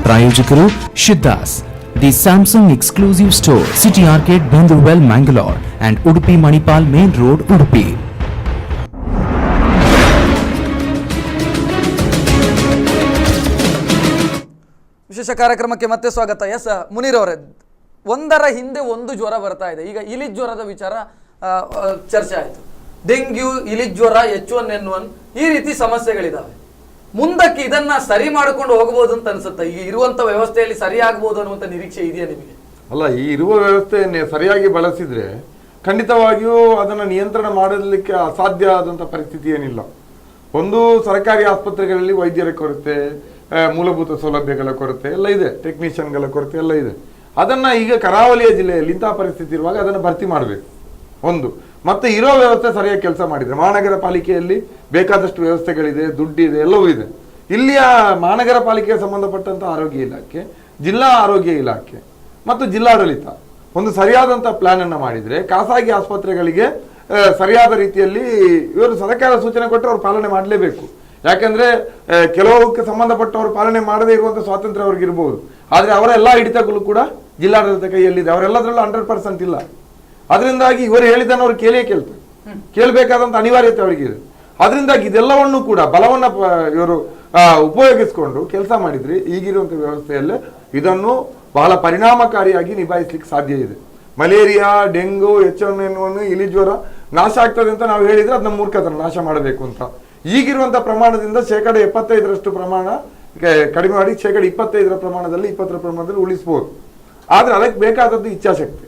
ಪ್ರಾಯೋಜಕರು Siddhas, the Samsung exclusive store, city arcade, Bendoorwell, Mangalore and Udupi Manipal main road, Udupi. ವಿಶೇಷ ಕಾರ್ಯಕ್ರಮಕ್ಕೆ ಮತ್ತೆ ಸ್ವಾಗತ. ಎಸ್ ಮುನೀರ್ ಅವರೇ, ಒಂದರ ಹಿಂದೆ ಒಂದು ಜ್ವರ ಬರ್ತಾ ಇದೆ. ಈಗ ಇಲಿ ಜ್ವರದ ವಿಚಾರ ಚರ್ಚೆ ಆಯಿತು. ಡೆಂಗ್ಯೂ, ಇಲಿ ಜ್ವರ, H1N1 ಈ ರೀತಿ ಸಮಸ್ಯೆಗಳಿದಾವೆ. ಮುಂದಕ್ಕೆ ಇದನ್ನ ಸರಿ ಮಾಡಿಕೊಂಡು ಹೋಗಬಹುದು ಅಂತ ಅನ್ಸುತ್ತೆ. ಈಗ ಇರುವಂತ ವ್ಯವಸ್ಥೆಯಲ್ಲಿ ಸರಿ ಆಗಬಹುದು ಅನ್ನುವಂತ ನಿರೀಕ್ಷೆ ಇದೆಯಾ ನಿಮಗೆ? ಅಲ್ಲ, ಈ ಇರುವ ವ್ಯವಸ್ಥೆಯನ್ನೇ ಸರಿಯಾಗಿ ಬಳಸಿದ್ರೆ ಖಂಡಿತವಾಗಿಯೂ ಅದನ್ನು ನಿಯಂತ್ರಣ ಮಾಡಲಿಕ್ಕೆ ಅಸಾಧ್ಯ ಆದಂಥ ಪರಿಸ್ಥಿತಿ ಏನಿಲ್ಲ. ಒಂದು, ಸರ್ಕಾರಿ ಆಸ್ಪತ್ರೆಗಳಲ್ಲಿ ವೈದ್ಯರ ಕೊರತೆ, ಮೂಲಭೂತ ಸೌಲಭ್ಯಗಳ ಕೊರತೆ ಎಲ್ಲ ಇದೆ, ಟೆಕ್ನಿಷಿಯನ್ಗಳ ಕೊರತೆ ಎಲ್ಲ ಇದೆ. ಅದನ್ನ ಈಗ ಕರಾವಳಿಯ ಜಿಲ್ಲೆಯಲ್ಲಿ ಇಂತಹ ಪರಿಸ್ಥಿತಿ ಇರುವಾಗ ಅದನ್ನು ಭರ್ತಿ ಮಾಡಬೇಕು ಒಂದು. ಮತ್ತೆ ಇರೋ ವ್ಯವಸ್ಥೆ ಸರಿಯಾಗಿ ಕೆಲಸ ಮಾಡಿದ್ರೆ, ಮಹಾನಗರ ಪಾಲಿಕೆಯಲ್ಲಿ ಬೇಕಾದಷ್ಟು ವ್ಯವಸ್ಥೆಗಳಿದೆ, ದುಡ್ಡಿದೆ, ಎಲ್ಲವೂ ಇದೆ. ಇಲ್ಲಿಯ ಮಹಾನಗರ ಪಾಲಿಕೆಗೆ ಸಂಬಂಧಪಟ್ಟಂತ ಆರೋಗ್ಯ ಇಲಾಖೆ, ಜಿಲ್ಲಾ ಆರೋಗ್ಯ ಇಲಾಖೆ ಮತ್ತು ಜಿಲ್ಲಾಡಳಿತ ಒಂದು ಸರಿಯಾದಂಥ ಪ್ಲಾನ್ ಅನ್ನು ಮಾಡಿದ್ರೆ ಖಾಸಗಿ ಆಸ್ಪತ್ರೆಗಳಿಗೆ ಸರಿಯಾದ ರೀತಿಯಲ್ಲಿ ಇವರು ಸರ್ಕಾರ ಸೂಚನೆ ಕೊಟ್ಟು ಅವ್ರು ಪಾಲನೆ ಮಾಡಲೇಬೇಕು. ಯಾಕಂದ್ರೆ ಕೆಲವಕ್ಕೆ ಸಂಬಂಧಪಟ್ಟವರು ಪಾಲನೆ ಮಾಡದೇ ಇರುವಂತ ಸ್ವಾತಂತ್ರ್ಯ ಅವ್ರಿಗಿರ್ಬೋದು, ಆದ್ರೆ ಅವರ ಎಲ್ಲ ಹಿಡಿತಗಳು ಕೂಡ ಜಿಲ್ಲಾಡಳಿತ ಕೈಯಲ್ಲಿದೆ. ಅವರೆಲ್ಲದರಲ್ಲೂ 100% ಇಲ್ಲ. ಅದರಿಂದಾಗಿ ಇವರು ಹೇಳಿದ್ದನ್ನು ಅವ್ರು ಕೇಳಬೇಕಾದಂತ ಅನಿವಾರ್ಯತೆ ಅವರಿಗಿದೆ. ಅದರಿಂದಾಗಿ ಇದೆಲ್ಲವನ್ನು ಕೂಡ ಬಲವನ್ನ ಇವರು ಉಪಯೋಗಿಸಿಕೊಂಡು ಕೆಲಸ ಮಾಡಿದ್ರೆ ಈಗಿರುವಂತ ವ್ಯವಸ್ಥೆಯಲ್ಲೇ ಇದನ್ನು ಬಹಳ ಪರಿಣಾಮಕಾರಿಯಾಗಿ ನಿಭಾಯಿಸ್ಲಿಕ್ಕೆ ಸಾಧ್ಯ ಇದೆ. ಮಲೇರಿಯಾ, ಡೆಂಗು, H1N1, ಇಲಿ ಜ್ವರ ನಾಶ ಆಗ್ತದೆ ಅಂತ ನಾವು ಹೇಳಿದ್ರೆ ಅದನ್ನ ಮೂರ್ಖತನ, ನಾಶ ಮಾಡಬೇಕು ಅಂತ. ಈಗಿರುವಂತ ಪ್ರಮಾಣದಿಂದ 75% ಪ್ರಮಾಣ ಕಡಿಮೆ ಮಾಡಿ 25% ಪ್ರಮಾಣದಲ್ಲಿ 20% ಪ್ರಮಾಣದಲ್ಲಿ ಉಳಿಸಬಹುದು. ಆದ್ರೆ ಅದಕ್ಕೆ ಬೇಕಾದದ್ದು ಇಚ್ಛಾಶಕ್ತಿ,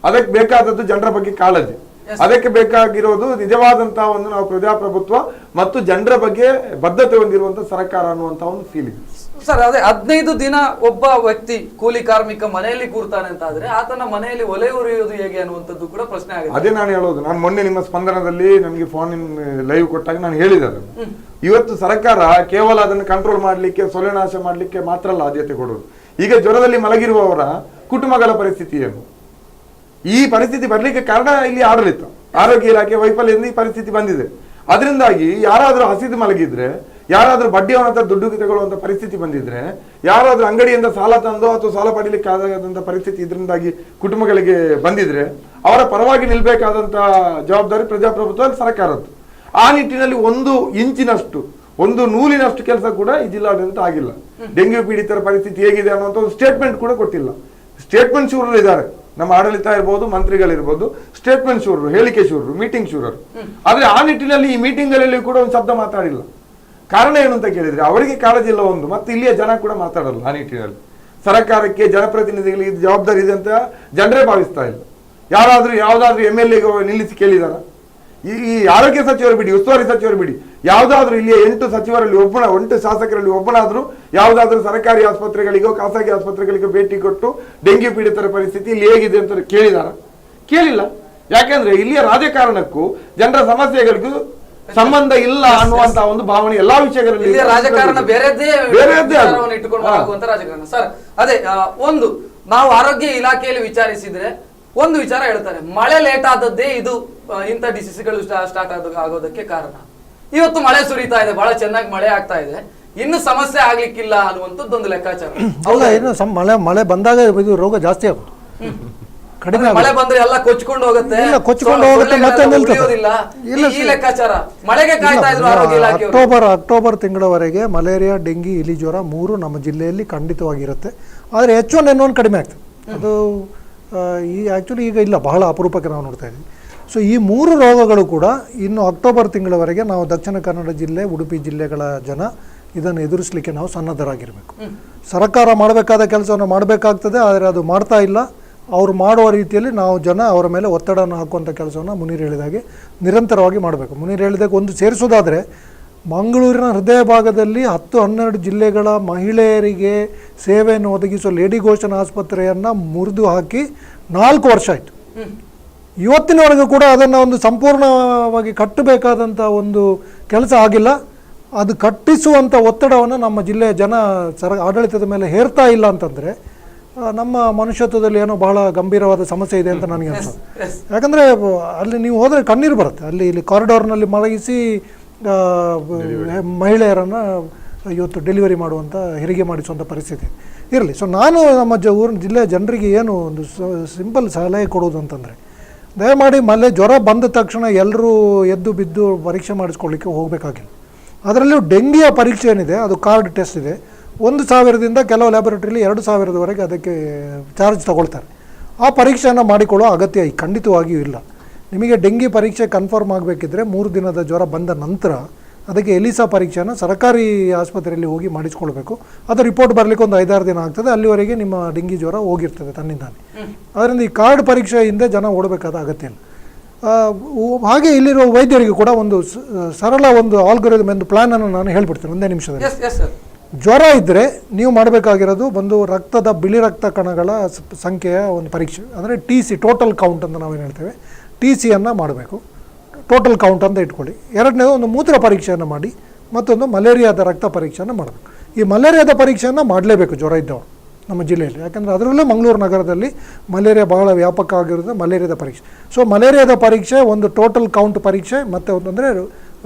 ಅದಕ್ಕೆ ಬೇಕಾದದ್ದು ಜನರ ಬಗ್ಗೆ ಕಾಳಜಿ, ಅದಕ್ಕೆ ಬೇಕಾಗಿರೋದು ನಿಜವಾದಂತಹ ಒಂದು ನಾವು ಪ್ರಜಾಪ್ರಭುತ್ವ ಮತ್ತು ಜನರ ಬಗ್ಗೆ ಬದ್ಧತೆ ಹೊಂದಿರುವಂತ ಸರ್ಕಾರ ಅನ್ನುವಂತ ಒಂದು ಫೀಲಿಂಗ್. ಸರ್, ಅದೇ 15 ದಿನ ಒಬ್ಬ ವ್ಯಕ್ತಿ ಕೂಲಿ ಕಾರ್ಮಿಕ ಮನೆಯಲ್ಲಿ ಕೂರ್ತಾನೆ ಅಂತ ಆದ್ರೆ ಆತನ ಮನೆಯಲ್ಲಿ ಒಲೆ ಉರಿಯೋದು ಹೇಗೆ ಅನ್ನುವಂಥದ್ದು ಕೂಡ ಪ್ರಶ್ನೆ ಆಗಿದೆ. ಅದೇ ನಾನು ಹೇಳೋದು. ನಾನು ಮೊನ್ನೆ ನಿಮ್ಮ ಸ್ಪಂದನದಲ್ಲಿ ನನಗೆ ಫೋನ್ ಲೈವ್ ಕೊಟ್ಟಾಗ ನಾನು ಹೇಳಿದೆ ಅದನ್ನು. ಇವತ್ತು ಸರ್ಕಾರ ಕೇವಲ ಅದನ್ನು ಕಂಟ್ರೋಲ್ ಮಾಡ್ಲಿಕ್ಕೆ, ಸೊಲೆನಾಶ ಮಾಡ್ಲಿಕ್ಕೆ ಮಾತ್ರ ಅಲ್ಲ ಆದ್ಯತೆ ಕೊಡೋದು. ಈಗ ಜ್ವರದಲ್ಲಿ ಮಲಗಿರುವವರ ಕುಟುಂಬಗಳ ಪರಿಸ್ಥಿತಿ ಏನು? ಈ ಪರಿಸ್ಥಿತಿ ಬರ್ಲಿಕ್ಕೆ ಕಾರಣ ಇಲ್ಲಿ ಆಡಳಿತ, ಆರೋಗ್ಯ ಇಲಾಖೆ ವೈಫಲ್ಯದಿಂದ ಈ ಪರಿಸ್ಥಿತಿ ಬಂದಿದೆ. ಅದರಿಂದಾಗಿ ಯಾರಾದ್ರೂ ಹಸಿದು ಮಲಗಿದ್ರೆ, ಯಾರಾದ್ರೂ ಬಡ್ಡಿಯವನ ಹತ್ರ ದುಡ್ಡು ತಗೊಳ್ಳುವಂತ ಪರಿಸ್ಥಿತಿ ಬಂದಿದ್ರೆ, ಯಾರಾದ್ರೂ ಅಂಗಡಿಯಿಂದ ಸಾಲ ತಂದು ಅಥವಾ ಸಾಲ ಪಡೀಲಿಕ್ಕೆ ಆದಂತ ಪರಿಸ್ಥಿತಿ ಇದರಿಂದಾಗಿ ಕುಟುಂಬಗಳಿಗೆ ಬಂದಿದ್ರೆ ಅವರ ಪರವಾಗಿ ನಿಲ್ಬೇಕಾದಂತ ಜವಾಬ್ದಾರಿ ಪ್ರಜಾಪ್ರಭುತ್ವ ಸರ್ಕಾರದ್ದು. ಆ ನಿಟ್ಟಿನಲ್ಲಿ ಒಂದು ಇಂಚಿನಷ್ಟು, ಒಂದು ನೂಲಿನಷ್ಟು ಕೆಲಸ ಕೂಡ ಈ ಜಿಲ್ಲಾಡಳಿತ ಆಗಿಲ್ಲ. ಡೆಂಗ್ಯೂ ಪೀಡಿತರ ಪರಿಸ್ಥಿತಿ ಹೇಗಿದೆ ಅನ್ನುವಂಥ ಒಂದು ಸ್ಟೇಟ್ಮೆಂಟ್ ಕೂಡ ಕೊಟ್ಟಿಲ್ಲ. ಸ್ಟೇಟ್ಮೆಂಟ್ ಶೂರರು ಇದ್ದಾರೆ, ನಮ್ಮ ಆಡಳಿತ ಇರ್ಬೋದು, ಮಂತ್ರಿಗಳಿರ್ಬೋದು, ಸ್ಟೇಟ್ಮೆಂಟ್ ಶೂರರು, ಹೇಳಿಕೆ ಶೂರರು, ಮೀಟಿಂಗ್ ಶೂರರು. ಆದ್ರೆ ಆ ನಿಟ್ಟಿನಲ್ಲಿ ಈ ಮೀಟಿಂಗ್ ಗಳಲ್ಲಿ ಕೂಡ ಒಂದು ಶಬ್ದ ಮಾತಾಡಿಲ್ಲ. ಕಾರಣ ಏನು ಅಂತ ಕೇಳಿದ್ರೆ ಅವರಿಗೆ ಕಾಳಜಿ ಇಲ್ಲ ಒಂದು, ಮತ್ತೆ ಇಲ್ಲಿಯ ಜನ ಕೂಡ ಮಾತಾಡಲ್ಲ. ಆ ನಿಟ್ಟಿನಲ್ಲಿ ಸರ್ಕಾರಕ್ಕೆ, ಜನಪ್ರತಿನಿಧಿಗಳಿಗೆ ಇದು ಜವಾಬ್ದಾರಿ ಇದೆ ಅಂತ ಜನರೇ ಭಾವಿಸ್ತಾ ಇಲ್ಲ. ಯಾವ್ದಾದ್ರು MLA ನಿಲ್ಲಿಸಿ ಕೇಳಿದಾರ? ಈ ಆರೋಗ್ಯ ಸಚಿವರು ಬಿಡಿ, ಉಸ್ತುವಾರಿ ಸಚಿವರು ಬಿಡಿ, ಯಾವ್ದಾದ್ರು ಇಲ್ಲಿಯ 8 ಸಚಿವರಲ್ಲಿ 8 ಶಾಸಕರಲ್ಲಿ ಒಬ್ಬನಾದ್ರೂ ಯಾವ್ದಾದ್ರು ಸರ್ಕಾರಿ ಆಸ್ಪತ್ರೆಗಳಿಗೋ ಖಾಸಗಿ ಆಸ್ಪತ್ರೆಗಳಿಗೋ ಭೇಟಿ ಕೊಟ್ಟು ಡೆಂಗ್ಯೂ ಪೀಡಿತರ ಪರಿಸ್ಥಿತಿ ಇಲ್ಲಿ ಹೇಗಿದೆ ಅಂತ ಕೇಳಿದಾರ? ಕೇಳಿಲ್ಲ. ಯಾಕಂದ್ರೆ ಇಲ್ಲಿಯ ರಾಜಕಾರಣಕ್ಕೂ ಜನರ ಸಮಸ್ಯೆಗಳಿಗೂ ಸಂಬಂಧ ಇಲ್ಲ ಅನ್ನುವಂತ ಒಂದು ಭಾವನೆ ಎಲ್ಲಾ ವಿಷಯಗಳಲ್ಲಿ ರಾಜಕಾರಣ ಬೇರೆದ್ದೇ ಇಟ್ಟುಕೊಂಡು ಆಗುವಂತ ರಾಜಕಾರಣ. ಸರ್, ಅದೇ ಒಂದು ನಾವು ಆರೋಗ್ಯ ಇಲಾಖೆಯಲ್ಲಿ ವಿಚಾರಿಸಿದ್ರೆ ಒಂದು ವಿಚಾರ ಹೇಳ್ತಾರೆ, ಮಳೆ ಲೇಟ್ ಆದದ್ದೇ ಇದು ಇಂಥ ಡಿಸೀಸ್ಗಳು ಸ್ಟಾರ್ಟ್ ಆಗೋದಕ್ಕೆ ಕಾರಣ. ಇವತ್ತು ಮಳೆ ಸುರಿತಾ ಇದೆ, ಬಹಳ ಚೆನ್ನಾಗಿ ಮಳೆ ಆಗ್ತಾ ಇದೆ, ಇನ್ನು ಸಮಸ್ಯೆ ಆಗ್ಲಿಕ್ಕಿಲ್ಲ ಅನ್ನುವಂಥದ್ದೊಂದು ಲೆಕ್ಕಾಚಾರ. ಮಳೆ ಬಂದಾಗ ಇದು ರೋಗ ಜಾಸ್ತಿ ಆಗುತ್ತೆ, ಕಡಿಮೆ ಮಳೆ ಬಂದ್ರೆ ಎಲ್ಲ ಕೊಚ್ಕೊಂಡು ಹೋಗುತ್ತೆ, ಮತ್ತೆ ಈ ಲೆಕ್ಕಾಚಾರ. ಮಳೆಗೆ ಕಾಯ್ತಾ ಇದ್ರು ಆರೋಗ್ಯ ಇಲಾಖೆ. ಅಕ್ಟೋಬರ್ ತಿಂಗಳವರೆಗೆ ಮಲೇರಿಯಾ, ಡೆಂಗಿ, ಇಲಿ ಜ್ವರ 3 ನಮ್ಮ ಜಿಲ್ಲೆಯಲ್ಲಿ ಖಂಡಿತವಾಗಿರುತ್ತೆ. ಆದರೆ H1N1 ಕಡಿಮೆ ಆಗ್ತದೆ. ಅದು ಆ್ಯಕ್ಚುಲಿ ಈಗ ಇಲ್ಲ, ಬಹಳ ಅಪರೂಪಕ್ಕೆ ನಾವು ನೋಡ್ತಾ ಇದ್ದೀವಿ. ಸೊ ಈ 3 ರೋಗಗಳು ಕೂಡ ಇನ್ನು ಅಕ್ಟೋಬರ್ ತಿಂಗಳವರೆಗೆ ನಾವು ದಕ್ಷಿಣ ಕನ್ನಡ ಜಿಲ್ಲೆ, ಉಡುಪಿ ಜಿಲ್ಲೆಗಳ ಜನ ಇದನ್ನು ಎದುರಿಸಲಿಕ್ಕೆ ನಾವು ಸನ್ನದ್ಧರಾಗಿರಬೇಕು. ಸರ್ಕಾರ ಮಾಡಬೇಕಾದ ಕೆಲಸವನ್ನು ಮಾಡಬೇಕಾಗ್ತದೆ, ಆದರೆ ಅದು ಮಾಡ್ತಾ ಇಲ್ಲ. ಅವರು ಮಾಡುವ ರೀತಿಯಲ್ಲಿ ನಾವು ಜನ ಅವರ ಮೇಲೆ ಒತ್ತಡವನ್ನು ಹಾಕುವಂಥ ಕೆಲಸವನ್ನು ಮುನೀರ್ ಹೇಳಿದಾಗೆ ನಿರಂತರವಾಗಿ ಮಾಡಬೇಕು. ಮುನೀರ್ ಹೇಳಿದಾಗ ಒಂದು ಸೇರಿಸೋದಾದರೆ, ಮಂಗಳೂರಿನ ಹೃದಯ ಭಾಗದಲ್ಲಿ 10-12 ಜಿಲ್ಲೆಗಳ ಮಹಿಳೆಯರಿಗೆ ಸೇವೆಯನ್ನು ಒದಗಿಸುವ ಲೇಡಿ ಘೋಷನ್ ಆಸ್ಪತ್ರೆಯನ್ನು ಮುರಿದು ಹಾಕಿ 4 ವರ್ಷ ಆಯಿತು. ಇವತ್ತಿನವರೆಗೂ ಕೂಡ ಅದನ್ನು ಒಂದು ಸಂಪೂರ್ಣವಾಗಿ ಕಟ್ಟಬೇಕಾದಂಥ ಒಂದು ಕೆಲಸ ಆಗಿಲ್ಲ. ಅದು ಕಟ್ಟಿಸುವಂಥ ಒತ್ತಡವನ್ನು ನಮ್ಮ ಜಿಲ್ಲೆಯ ಜನ ಆಡಳಿತದ ಮೇಲೆ ಹೇರ್ತಾ ಇಲ್ಲ ಅಂತಂದರೆ ನಮ್ಮ ಮನುಷ್ಯತ್ವದಲ್ಲಿ ಏನೋ ಬಹಳ ಗಂಭೀರವಾದ ಸಮಸ್ಯೆ ಇದೆ ಅಂತ ನನಗೆ ಅನ್ಸುತ್ತೆ. ಯಾಕಂದರೆ ಅಲ್ಲಿ ನೀವು ಹೋದರೆ ಕಣ್ಣೀರು ಬರುತ್ತೆ. ಇಲ್ಲಿ ಕಾರಿಡಾರ್ನಲ್ಲಿ ಮಲಗಿಸಿ ಮಹಿಳೆಯರನ್ನು ಇವತ್ತು ಡೆಲಿವರಿ ಮಾಡುವಂಥ ಹೆರಿಗೆ ಮಾಡಿಸುವಂಥ ಪರಿಸ್ಥಿತಿ ಇರಲಿ. ಸೊ ನಾನು ನಮ್ಮ ಊರಿನ ಜಿಲ್ಲೆಯ ಜನರಿಗೆ ಏನು ಒಂದು ಸಿಂಪಲ್ ಸಲಹೆ ಕೊಡೋದು ಅಂತಂದರೆ, ದಯಮಾಡಿ ಜ್ವರ ಬಂದ ತಕ್ಷಣ ಎಲ್ಲರೂ ಎದ್ದು ಬಿದ್ದು ಪರೀಕ್ಷೆ ಮಾಡಿಸ್ಕೊಳ್ಳಿಕ್ಕೆ ಹೋಗಬೇಕಾಗಿಲ್ಲ. ಅದರಲ್ಲೂ ಡೆಂಗಿಯ ಪರೀಕ್ಷೆ ಏನಿದೆ ಅದು ಕಾರ್ಡ್ ಟೆಸ್ಟ್ ಇದೆ. 1,000ದಿಂದ ಕೆಲವು ಲ್ಯಾಬೊರೇಟರಿಲಿ 2,000ದವರೆಗೆ ಅದಕ್ಕೆ ಚಾರ್ಜ್ ತಗೊಳ್ತಾರೆ. ಆ ಪರೀಕ್ಷೆಯನ್ನು ಮಾಡಿಕೊಳ್ಳೋ ಅಗತ್ಯ ಖಂಡಿತವಾಗಿಯೂ ಇಲ್ಲ. ನಿಮಗೆ ಡೆಂಗಿ ಪರೀಕ್ಷೆ ಕನ್ಫರ್ಮ್ ಆಗಬೇಕಿದ್ರೆ 3 ದಿನದ ಜ್ವರ ಬಂದ ನಂತರ ಅದಕ್ಕೆ ಎಲಿಸಾ ಪರೀಕ್ಷೆಯನ್ನು ಸರ್ಕಾರಿ ಆಸ್ಪತ್ರೆಯಲ್ಲಿ ಹೋಗಿ ಮಾಡಿಸ್ಕೊಳ್ಬೇಕು. ಅದು ರಿಪೋರ್ಟ್ ಬರಲಿಕ್ಕೆ ಒಂದು 5-6 ದಿನ ಆಗ್ತದೆ. ಅಲ್ಲಿವರೆಗೆ ನಿಮ್ಮ ಡೆಂಗಿ ಜ್ವರ ಹೋಗಿರ್ತದೆ ತನ್ನಿಂದಾನೆ. ಅದರಿಂದ ಈ ಕಾರ್ಡ್ ಪರೀಕ್ಷೆ ಹಿಂದೆ ಜನ ಓಡಬೇಕಾದ ಅಗತ್ಯ ಇಲ್ಲ. ಹಾಗೆ ಇಲ್ಲಿರುವ ವೈದ್ಯರಿಗೆ ಕೂಡ ಒಂದು ಸರಳ ಒಂದು ಆಲ್ಗೊರಿಥಮ್ ಒಂದು ಪ್ಲಾನನ್ನು ನಾನು ಹೇಳ್ಬಿಡ್ತೇನೆ ಒಂದೇ ನಿಮಿಷದಲ್ಲಿ. ಜ್ವರ ಇದ್ದರೆ ನೀವು ಮಾಡಬೇಕಾಗಿರೋದು ರಕ್ತದ ಬಿಳಿ ರಕ್ತ ಕಣಗಳ ಸಂಖ್ಯೆಯ ಒಂದು ಪರೀಕ್ಷೆ, ಅಂದರೆ TC ಟೋಟಲ್ ಕೌಂಟ್ ಅಂತ ನಾವೇನು ಹೇಳ್ತೇವೆ, TCಯನ್ನು ಮಾಡಬೇಕು. ಟೋಟಲ್ ಕೌಂಟ್ ಅಂತ ಇಟ್ಕೊಳ್ಳಿ. ಎರಡನೇದು ಒಂದು ಮೂತ್ರ ಪರೀಕ್ಷೆಯನ್ನು ಮಾಡಿ, ಮತ್ತೊಂದು ಮಲೇರಿಯಾದ ರಕ್ತ ಪರೀಕ್ಷೆಯನ್ನು ಮಾಡಬೇಕು. ಈ ಮಲೇರಿಯಾದ ಪರೀಕ್ಷೆಯನ್ನು ಮಾಡಲೇಬೇಕು ಜ್ವರ ಇದ್ದವರು ನಮ್ಮ ಜಿಲ್ಲೆಯಲ್ಲಿ. ಯಾಕಂದರೆ ಅದರಲ್ಲೂ ಮಂಗಳೂರು ನಗರದಲ್ಲಿ ಮಲೇರಿಯಾ ಬಹಳ ವ್ಯಾಪಕ ಆಗಿರೋದು ಮಲೇರಿಯಾದ ಪರೀಕ್ಷೆ. ಸೊ ಮಲೇರಿಯಾದ ಪರೀಕ್ಷೆ ಒಂದು ಟೋಟಲ್ ಕೌಂಟ್ ಪರೀಕ್ಷೆ, ಮತ್ತು ಒಂದಂದರೆ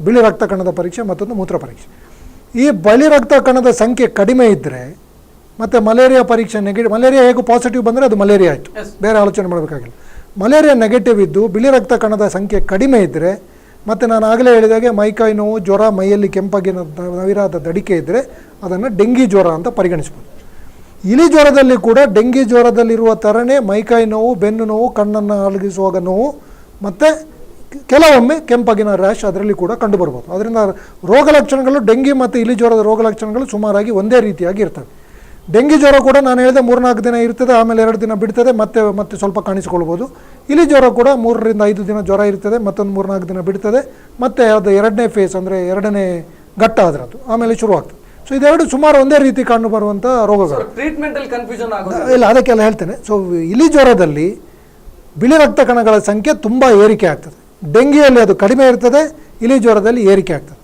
ಬಿಳಿ ರಕ್ತ ಕಣದ ಪರೀಕ್ಷೆ, ಮತ್ತೊಂದು ಮೂತ್ರ ಪರೀಕ್ಷೆ. ಈ ಬಿಳಿ ರಕ್ತ ಕಣದ ಸಂಖ್ಯೆ ಕಡಿಮೆ ಇದ್ದರೆ ಮತ್ತು ಮಲೇರಿಯಾ ಪರೀಕ್ಷೆ ಮಲೇರಿಯಾ ಹೇಗೂ ಪಾಸಿಟಿವ್ ಬಂದರೆ ಅದು ಮಲೇರಿಯಾ ಆಯಿತು, ಬೇರೆ ಆಲೋಚನೆ ಮಾಡಬೇಕಾಗಿಲ್ಲ. ಮಲೇರಿಯಾ ನೆಗೆಟಿವ್ ಇದ್ದು ಬಿಳಿ ರಕ್ತ ಕಣದ ಸಂಖ್ಯೆ ಕಡಿಮೆ ಇದ್ದರೆ, ಮತ್ತು ನಾನು ಆಗಲೇ ಹೇಳಿದಾಗೆ ಮೈಕೈ ನೋವು, ಜ್ವರ, ಮೈಯಲ್ಲಿ ಕೆಂಪಾಗಿ ನವಿರಾದ ದಡಿಕೆ ಇದ್ದರೆ ಅದನ್ನು ಡೆಂಗಿ ಜ್ವರ ಅಂತ ಪರಿಗಣಿಸ್ಬೋದು. ಇಲಿ ಜ್ವರದಲ್ಲಿ ಕೂಡ ಡೆಂಗಿ ಜ್ವರದಲ್ಲಿರುವ ಥರನೇ ಮೈಕೈ ನೋವು, ಬೆನ್ನು ನೋವು, ಕಣ್ಣನ್ನು ಅಲಗಿಸುವಾಗ ನೋವು, ಮತ್ತು ಕೆಲವೊಮ್ಮೆ ಕೆಂಪಾಗಿನ ರ್ಯಾಶ್ ಅದರಲ್ಲಿ ಕೂಡ ಕಂಡುಬರ್ಬೋದು. ಅದರಿಂದ ರೋಗ ಲಕ್ಷಣಗಳು ಡೆಂಗಿ ಮತ್ತು ಇಲಿ ಜ್ವರದ ರೋಗ ಲಕ್ಷಣಗಳು ಸುಮಾರಾಗಿ ಒಂದೇ ರೀತಿಯಾಗಿ ಇರ್ತವೆ. ಡೆಂಗಿ ಜ್ವರ ಕೂಡ ನಾನು ಹೇಳಿದೆ 3-4 ದಿನ ಇರ್ತದೆ, ಆಮೇಲೆ 2 ದಿನ ಬಿಡ್ತದೆ, ಮತ್ತೆ ಸ್ವಲ್ಪ ಕಾಣಿಸಿಕೊಳ್ಬೋದು. ಇಲಿ ಜ್ವರ ಕೂಡ 3-5 ದಿನ ಜ್ವರ ಇರ್ತದೆ, ಮತ್ತೊಂದು 3-4 ದಿನ ಬಿಡ್ತದೆ, ಮತ್ತು ಅದು 2ನೇ ಫೇಸ್ ಅಂದರೆ 2ನೇ ಘಟ್ಟ ಅದರದ್ದು ಆಮೇಲೆ ಶುರುವಾಗ್ತದೆ. ಸೊ ಇದೆರಡು ಸುಮಾರು ಒಂದೇ ರೀತಿ ಕಂಡು ಬರುವಂಥ ರೋಗಗಳು. ಟ್ರೀಟ್ಮೆಂಟಲ್ಲಿ ಕನ್ಫ್ಯೂಷನ್ ಇಲ್ಲ, ಅದಕ್ಕೆಲ್ಲ ಹೇಳ್ತೇನೆ. ಸೊ ಇಲಿ ಜ್ವರದಲ್ಲಿ ಬಿಳಿ ರಕ್ತ ಕಣಗಳ ಸಂಖ್ಯೆ ತುಂಬ ಏರಿಕೆ ಆಗ್ತದೆ. ಡೆಂಗಿಯಲ್ಲಿ ಅದು ಕಡಿಮೆ ಇರ್ತದೆ, ಇಲಿ ಜ್ವರದಲ್ಲಿ ಏರಿಕೆ ಆಗ್ತದೆ.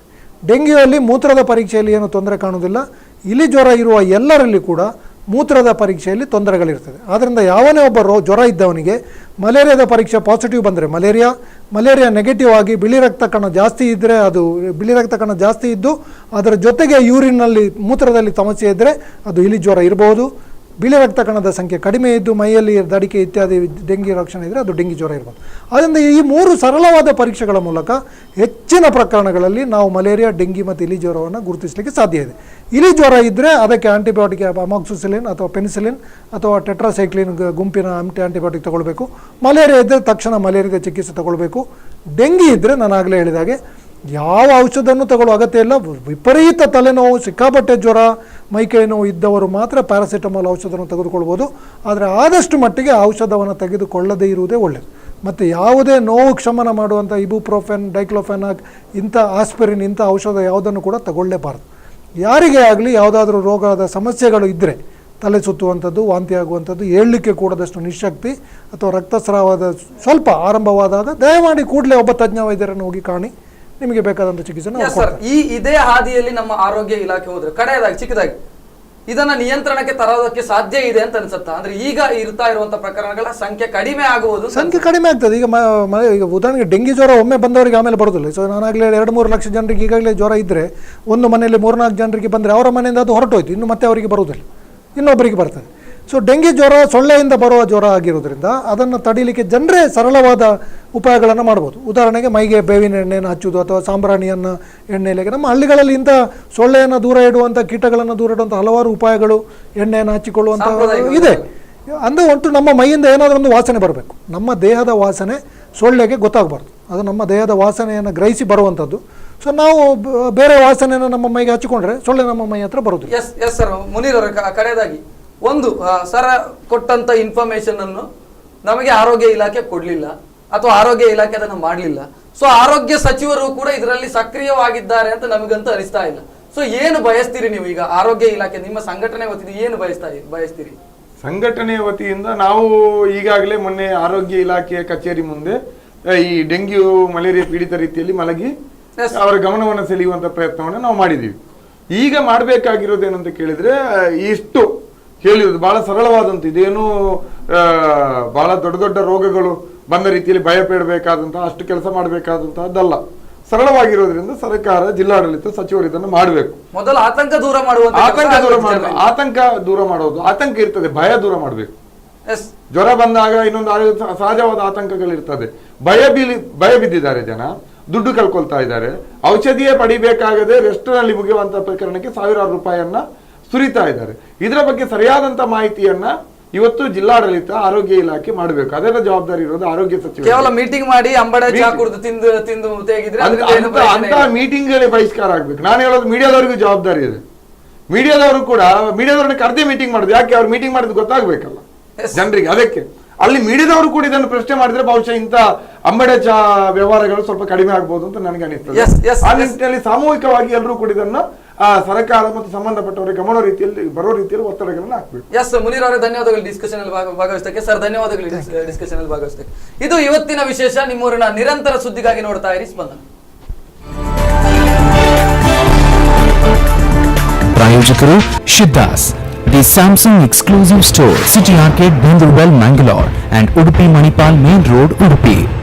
ಡೆಂಗಿಯಲ್ಲಿ ಮೂತ್ರದ ಪರೀಕ್ಷೆಯಲ್ಲಿ ಏನು ತೊಂದರೆ ಕಾಣುವುದಿಲ್ಲ. ಇಲಿ ಜ್ವರ ಇರುವ ಎಲ್ಲರಲ್ಲಿ ಕೂಡ ಮೂತ್ರದ ಪರೀಕ್ಷೆಯಲ್ಲಿ ತೊಂದರೆಗಳಿರ್ತದೆ. ಆದ್ದರಿಂದ ಯಾವನೇ ಒಬ್ಬ ಜ್ವರ ಇದ್ದವನಿಗೆ ಮಲೇರಿಯಾದ ಪರೀಕ್ಷೆ ಪಾಸಿಟಿವ್ ಬಂದರೆ ಮಲೇರಿಯಾ ನೆಗೆಟಿವ್ ಆಗಿ ಬಿಳಿ ರಕ್ತ ಕಣ ಜಾಸ್ತಿ ಇದ್ದರೆ, ಅದು ಬಿಳಿ ರಕ್ತ ಕಣ ಜಾಸ್ತಿ ಇದ್ದು ಅದರ ಜೊತೆಗೆ ಯೂರಿನ್ನಲ್ಲಿ ಮೂತ್ರದಲ್ಲಿ ಸಮಸ್ಯೆ ಇದ್ದರೆ ಅದು ಇಲಿ ಜ್ವರ ಇರಬಹುದು. ಬಿಳಿ ರಕ್ತ ಕಣದ ಸಂಖ್ಯೆ ಕಡಿಮೆ ಇದ್ದು ಮೈಯಲ್ಲಿ ದಡಿಕೆ ಇತ್ಯಾದಿ ಡೆಂಗಿ ಲಕ್ಷಣ ಇದ್ದರೆ ಅದು ಡೆಂಗಿ ಜ್ವರ ಇರ್ಬೋದು. ಆದ್ದರಿಂದ ಈ 3 ಸರಳವಾದ ಪರೀಕ್ಷೆಗಳ ಮೂಲಕ ಹೆಚ್ಚಿನ ಪ್ರಕರಣಗಳಲ್ಲಿ ನಾವು ಮಲೇರಿಯಾ, ಡೆಂಗಿ ಮತ್ತು ಇಲಿ ಜ್ವರವನ್ನು ಗುರುತಿಸಲಿಕ್ಕೆ ಸಾಧ್ಯ ಇದೆ. ಇಲಿ ಜ್ವರ ಇದ್ದರೆ ಅದಕ್ಕೆ ಆಂಟಿಬಯೋಟಿಕ್ ಅಮಾಕ್ಸಿಸಿಲಿನ್ ಅಥವಾ ಪೆನಿಸಿಲಿನ್ ಅಥವಾ ಟೆಟ್ರಾಸೈಕ್ಲಿನ್ ಗುಂಪಿನ ಆಂಟಿಬಯೋಟಿಕ್ ತಗೊಳ್ಬೇಕು. ಮಲೇರಿಯಾ ಇದ್ದರೆ ತಕ್ಷಣ ಮಲೇರಿಯಾದ ಚಿಕಿತ್ಸೆ ತಗೊಳ್ಬೇಕು. ಡೆಂಗಿ ಇದ್ದರೆ ನಾನು ಆಗಲೇ ಹೇಳಿದಾಗೆ ಯಾವ ಔಷಧವನ್ನು ತಗೊಳ್ಳೋ ಅಗತ್ಯ ಇಲ್ಲ. ವಿಪರೀತ ತಲೆನೋವು, ಸಿಕ್ಕಾಪಟ್ಟೆ ಜ್ವರ, ಮೈಕೈ ನೋವು ಇದ್ದವರು ಮಾತ್ರ ಪ್ಯಾರಾಸಿಟಮಾಲ್ ಔಷಧವನ್ನು ತೆಗೆದುಕೊಳ್ಬೋದು. ಆದರೆ ಆದಷ್ಟು ಮಟ್ಟಿಗೆ ಔಷಧವನ್ನು ತೆಗೆದುಕೊಳ್ಳದೇ ಇರುವುದೇ ಒಳ್ಳೆಯದು. ಮತ್ತು ಯಾವುದೇ ನೋವು ಶಮನ ಮಾಡುವಂಥ ಇಬುಪ್ರೋಫೆನ್, ಡೈಕ್ಲೋಫೆನಾಕ್, ಇಂಥ ಆಸ್ಪಿರಿನ್ ಇಂಥ ಔಷಧ ಯಾವುದನ್ನು ಕೂಡ ತಗೊಳ್ಳೇಬಾರ್ದು. ಯಾರಿಗೇ ಆಗಲಿ ಯಾವುದಾದ್ರೂ ರೋಗದ ಸಮಸ್ಯೆಗಳು ಇದ್ದರೆ, ತಲೆ ಸುತ್ತುವಂಥದ್ದು, ವಾಂತಿ ಆಗುವಂಥದ್ದು, ಏಳಲಿಕ್ಕೆ ಕೂಡದಷ್ಟು ನಿಶಕ್ತಿ ಅಥವಾ ರಕ್ತಸ್ರಾವದ ಸ್ವಲ್ಪ ಆರಂಭವಾದಾಗ ದಯಮಾಡಿ ಕೂಡಲೇ ಒಬ್ಬ ತಜ್ಞ ವೈದ್ಯರನ್ನು ಹೋಗಿ ಕಾಣಿ, ನಿಮಗೆ ಬೇಕಾದಂಥ ಚಿಕಿತ್ಸೆ. ಇದೇ ಹಾದಿಯಲ್ಲಿ ನಮ್ಮ ಆರೋಗ್ಯ ಇಲಾಖೆ ಹೋದ್ರೆ ಕಡೆಯದಾಗಿ ಚಿಕ್ಕದಾಗಿ ಇದನ್ನ ನಿಯಂತ್ರಣಕ್ಕೆ ತರೋದಕ್ಕೆ ಸಾಧ್ಯ ಇದೆ ಅಂತ ಅನ್ಸುತ್ತಾ? ಅಂದ್ರೆ ಈಗ ಇರ್ತಾ ಇರುವಂತ ಪ್ರಕರಣಗಳ ಸಂಖ್ಯೆ ಕಡಿಮೆ ಆಗುವುದು, ಸಂಖ್ಯೆ ಕಡಿಮೆ ಆಗ್ತದೆ. ಈಗ ಉದಾಹರಣೆಗೆ ಡೆಂಗಿ ಜ್ವರ ಒಮ್ಮೆ ಬಂದವರಿಗೆ ಆಮೇಲೆ ಬರೋದಿಲ್ಲ. ಸೊ ನಾನಾಗಲೇ 2-3 ಲಕ್ಷ ಜನರಿಗೆ ಈಗಾಗಲೇ ಜ್ವರ ಇದ್ದರೆ ಒಂದು ಮನೆಯಲ್ಲಿ 3-4 ಜನರಿಗೆ ಬಂದರೆ ಅವರ ಮನೆಯಿಂದ ಅದು ಹೊರಟೋಯ್ತು, ಇನ್ನು ಮತ್ತೆ ಅವರಿಗೆ ಬರುವುದಿಲ್ಲ, ಇನ್ನೊಬ್ಬರಿಗೆ ಬರ್ತದೆ. ಸೊ ಡೆಂಗಿ ಜ್ವರ ಸೊಳ್ಳೆಯಿಂದ ಬರುವ ಜ್ವರ ಆಗಿರೋದ್ರಿಂದ ಅದನ್ನು ತಡೀಲಿಕ್ಕೆ ಜನರೇ ಸರಳವಾದ ಉಪಾಯಗಳನ್ನು ಮಾಡ್ಬೋದು. ಉದಾಹರಣೆಗೆ ಮೈಗೆ ಬೇವಿನ ಎಣ್ಣೆಯನ್ನು ಹಚ್ಚುವುದು ಅಥವಾ ಸಾಂಬ್ರಾಣಿಯನ್ನು ಎಣ್ಣೆಯಲ್ಲಿ. ನಮ್ಮ ಹಳ್ಳಿಗಳಲ್ಲಿ ಇಂಥ ಸೊಳ್ಳೆಯನ್ನು ದೂರ ಇಡುವಂಥ, ಕೀಟಗಳನ್ನು ದೂರ ಇಡುವಂಥ ಹಲವಾರು ಉಪಾಯಗಳು, ಎಣ್ಣೆಯನ್ನು ಹಚ್ಚಿಕೊಳ್ಳುವಂಥ ಇದೆ. ಅಂದರೆ ಒಟ್ಟು ನಮ್ಮ ಮೈಯಿಂದ ಏನಾದರೂ ಒಂದು ವಾಸನೆ ಬರಬೇಕು. ನಮ್ಮ ದೇಹದ ವಾಸನೆ ಸೊಳ್ಳೆಗೆ ಗೊತ್ತಾಗಬಾರ್ದು. ಅದು ನಮ್ಮ ದೇಹದ ವಾಸನೆಯನ್ನು ಗ್ರಹಿಸಿ ಬರುವಂಥದ್ದು. ಸೊ ನಾವು ಬೇರೆ ವಾಸನೆಯನ್ನು ನಮ್ಮ ಮೈಗೆ ಹಚ್ಚಿಕೊಂಡ್ರೆ ಸೊಳ್ಳೆ ನಮ್ಮ ಮೈ ಹತ್ರ ಬರೋದು. Yes sir. ಮುನೀರ್ ಅವರ ಕಡೆಯದಾಗಿ ಒಂದು ಸರ ಕೊಟ್ಟಂತ ಇನ್ಫಾರ್ಮೇಶನ್ ಅನ್ನು ನಮಗೆ ಆರೋಗ್ಯ ಇಲಾಖೆ ಕೊಡ್ಲಿಲ್ಲ ಅಥವಾ ಆರೋಗ್ಯ ಇಲಾಖೆ ಅದನ್ನು ಮಾಡಲಿಲ್ಲ. ಸೊ ಆರೋಗ್ಯ ಸಚಿವರು ಕೂಡ ಇದರಲ್ಲಿ ಸಕ್ರಿಯವಾಗಿದ್ದಾರೆ ಅಂತ ನಮಗಂತೂ ಅನಿಸ್ತಾ ಇಲ್ಲ. ಸೊ ಏನು ಬಯಸ್ತೀರಿ ನೀವು ಈಗ ಆರೋಗ್ಯ ಇಲಾಖೆ ನಿಮ್ಮ ಸಂಘಟನೆ ವತಿಯಿಂದ ಏನು ಬಯಸ್ತೀರಿ? ಸಂಘಟನೆಯ ವತಿಯಿಂದ ನಾವು ಈಗಾಗಲೇ ಮೊನ್ನೆ ಆರೋಗ್ಯ ಇಲಾಖೆಯ ಕಚೇರಿ ಮುಂದೆ ಈ ಡೆಂಗ್ಯೂ ಮಲೇರಿಯಾ ಪೀಡಿತ ರೀತಿಯಲ್ಲಿ ಮಲಗಿ ಅವರ ಗಮನವನ್ನು ಸೆಳೆಯುವಂತ ಪ್ರಯತ್ನವನ್ನು ನಾವು ಮಾಡಿದ್ದೀವಿ. ಈಗ ಮಾಡಬೇಕಾಗಿರೋದೇನಂತ ಕೇಳಿದ್ರೆ, ಇಷ್ಟು ಹೇಳಿರೋದು ಬಹಳ ಸರಳವಾದಂತ, ಇದೇನು ಬಹಳ ದೊಡ್ಡ ದೊಡ್ಡ ರೋಗಗಳು ಬಂದ ರೀತಿಯಲ್ಲಿ ಭಯ ಪಡಬೇಕಾದಂತಹ ಅಷ್ಟು ಕೆಲಸ ಮಾಡಬೇಕಾದಂತಹದ್ದಲ್ಲ. ಸರಳವಾಗಿರೋದ್ರಿಂದ ಸರ್ಕಾರ, ಜಿಲ್ಲಾಡಳಿತ, ಸಚಿವರು ಇದನ್ನು ಮಾಡಬೇಕು. ಮೊದಲು ಆತಂಕ ದೂರ ಮಾಡುವಂತ ಆತಂಕ ದೂರ ಮಾಡೋದು, ಆತಂಕ ಇರ್ತದೆ, ಭಯ ದೂರ ಮಾಡಬೇಕು. ಎಸ್ ಜ್ವರ ಬಂದಾಗ ಇನ್ನೊಂದು ಸಹಜವಾದ ಆತಂಕಗಳಿರ್ತದೆ. ಭಯ ಬಿದ್ದಿದ್ದಾರೆ ಜನ, ದುಡ್ಡು ಕಳ್ಕೊಳ್ತಾ ಇದ್ದಾರೆ, ಔಷಧಿಯೇ ಪಡಿಬೇಕಾಗದೆ ರೆಸ್ಟ್ ನಲ್ಲಿ ಮುಗಿಯುವಂತ ಪ್ರಕರಣಕ್ಕೆ ಸಾವಿರಾರು ರೂಪಾಯಿಯನ್ನ ಸುರಿತಾ ಇದ್ದಾರೆ. ಇದರ ಬಗ್ಗೆ ಸರಿಯಾದಂತ ಮಾಹಿತಿಯನ್ನ ಇವತ್ತು ಜಿಲ್ಲಾಡಳಿತ, ಆರೋಗ್ಯ ಇಲಾಖೆ ಮಾಡಬೇಕು. ಅದರ ಜವಾಬ್ದಾರಿ ಇರೋದು ಆರೋಗ್ಯ ಸಚಿವ. ಕೇವಲ ಮೀಟಿಂಗ್ ಮಾಡಿ ಅಂಬಡೆ ಚಾ ಕುಡಿದು ತಿಂದು ತೆಗಿದ್ರೆ ಅಂತ ಮೀಟಿಂಗ್ ಬಹಿಷ್ಕಾರ ಆಗ್ಬೇಕು. ನಾನು ಹೇಳೋದು ಮೀಡಿಯಾದವರಿಗೂ ಜವಾಬ್ದಾರಿ ಇದೆ. ಮೀಡಿಯಾದವರು ಕೂಡ ಮೀಡಿಯಾದವ್ರನ್ನ ಕರೆದೇ ಮೀಟಿಂಗ್ ಮಾಡುದು. ಯಾಕೆ? ಅವ್ರು ಮೀಟಿಂಗ್ ಮಾಡಿದ್ ಗೊತ್ತಾಗ್ಬೇಕಲ್ಲ ಜನರಿಗೆ. ಅದಕ್ಕೆ ಅಲ್ಲಿ ಮೀಡಿಯಾದವರು ಕೂಡ ಇದನ್ನು ಪ್ರಶ್ನೆ ಮಾಡಿದ್ರೆ ಬಹುಶಃ ಇಂತ ಅಂಬಡೆ ಚಾ ವ್ಯವಹಾರಗಳು ಸ್ವಲ್ಪ ಕಡಿಮೆ ಆಗ್ಬಹುದು ಅಂತ ನನಗೆ ಅನಿಸ್ತದೆ. ಆ ನಿಟ್ಟಿನಲ್ಲಿ ಸಾಮೂಹಿಕವಾಗಿ ಎಲ್ಲರೂ ಕೂಡ ಇದನ್ನ ಸರ್ಕಾರ ಮತ್ತು ಸಂಬಂಧಪಟ್ಟವರಿಗೆ ಗಮನ ರೀತಿಯಲ್ಲಿ ಬರೋ ರೀತಿಯಲ್ಲಿ ಒತ್ತಡಗಳನ್ನು ಹಾಕ್ಬೇಕು. ಎಸ್ ಮುನೀರ್ ಅವರೇ, ಧನ್ಯವಾದಗಳು ಡಿಸ್ಕಷನ್ ಅಲ್ಲಿ ಭಾಗವಹಿಸಕ್ಕೆ. ಸರ್ ಧನ್ಯವಾದಗಳು ಡಿಸ್ಕಷನ್ ಅಲ್ಲಿ ಭಾಗವಹಿಸಕ್ಕೆ. ಇದು ಇವತ್ತಿನ ವಿಶೇಷ. ನಿಮ್ಮೂರಿನ ನಿರಂತರ ಸುದ್ದಿಗಾಗಿ ನೋಡ್ತಾ ಇರಿ ಸ್ಪಂದನ. ಪ್ರಾಯೋಜಕರು Siddhas, the Samsung exclusive store, city arcade, Bendoorwell, Mangalore and Udupi Manipal Main Road, Udupi.